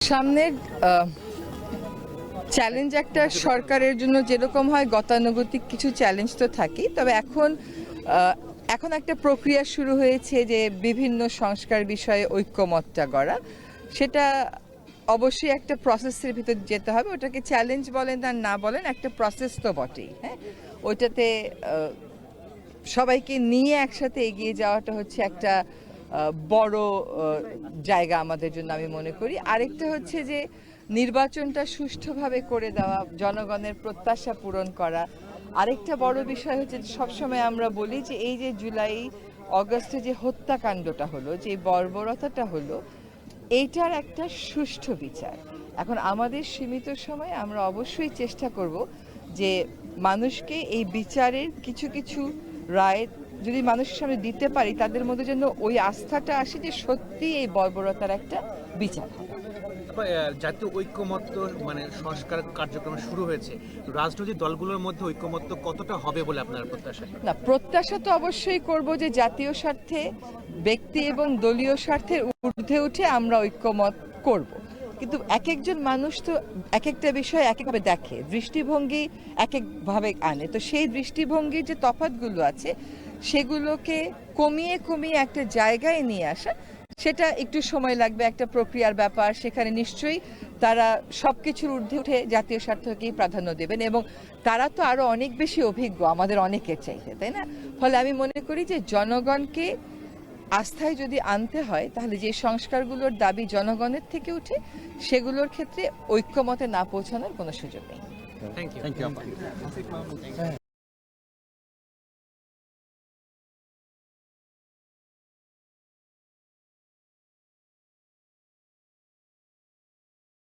সামনের চ্যালেঞ্জ একটা সরকারের জন্য যেরকম হয় গতানুগতিক কিছু চ্যালেঞ্জ তো থাকেই, তবে এখন একটা প্রক্রিয়া শুরু হয়েছে যে বিভিন্ন সংস্কার বিষয়ে ঐক্যমতটা গড়া। সেটা অবশ্যই একটা প্রসেসের ভিতর যেতে হবে। ওটাকে চ্যালেঞ্জ বলেন আর না বলেন, একটা প্রসেস তো বটেই। হ্যাঁ, ওইটাতে সবাইকে নিয়ে একসাথে এগিয়ে যাওয়াটা হচ্ছে একটা বড় জায়গা আমাদের জন্য আমি মনে করি। আরেকটা হচ্ছে যে নির্বাচনটা সুষ্ঠুভাবে করে দেওয়া, জনগণের প্রত্যাশা পূরণ করা। আরেকটা বড় বিষয় হচ্ছে সবসময় আমরা বলি যে এই যে জুলাই অগস্টে যে হত্যাকাণ্ডটা হলো, যে বর্বরতাটা হলো, এইটার একটা সুষ্ঠু বিচার। এখন আমাদের সীমিত সময়ে আমরা অবশ্যই চেষ্টা করব যে মানুষকে এই বিচারের কিছু কিছু রায় যদি মানুষের সামনে দিতে পারি, তাদের মধ্যে যেন ওই আস্থাটা আসে যে সত্যি এই বর্বরতার একটা বিচার হবে। জাতীয় ঐক্যমত্য মানে সংস্কার কার্যক্রম শুরু হয়েছে, রাজনৈতিক দলগুলোর মধ্যে ঐক্যমত্য কতটা হবে বলে আপনার প্রত্যাশা? না, প্রত্যাশা তো অবশ্যই করব যে জাতীয় স্বার্থে, ব্যক্তি এবং দলীয় স্বার্থের ঊর্ধ্বে উঠে আমরা ঐক্যমত করব। কিন্তু এক একজন মানুষ তো এক একটা বিষয় এক একভাবে দেখে, দৃষ্টিভঙ্গি এক একভাবে আনে। তো সেই দৃষ্টিভঙ্গির যে তফাৎগুলো আছে সেগুলোকে কমিয়ে কমিয়ে একটা জায়গায় নিয়ে আসা, সেটা একটু সময় লাগবে, একটা প্রক্রিয়ার ব্যাপার। সেখানে নিশ্চয়ই তারা সবকিছুর ঊর্ধ্বে উঠে জাতীয় স্বার্থকেই প্রাধান্য দেবেন, এবং তারা তো আরো অনেক বেশি অভিজ্ঞ আমাদের অনেকের চাইতে, তাই না? ফলে আমি মনে করি যে জনগণকে আস্থায় যদি আনতে হয়, তাহলে যে সংস্কারগুলোর দাবি জনগণের থেকে উঠে, সেগুলোর ক্ষেত্রে ঐক্যমতে না পৌঁছানোর কোনো সুযোগ নেই। Thank you.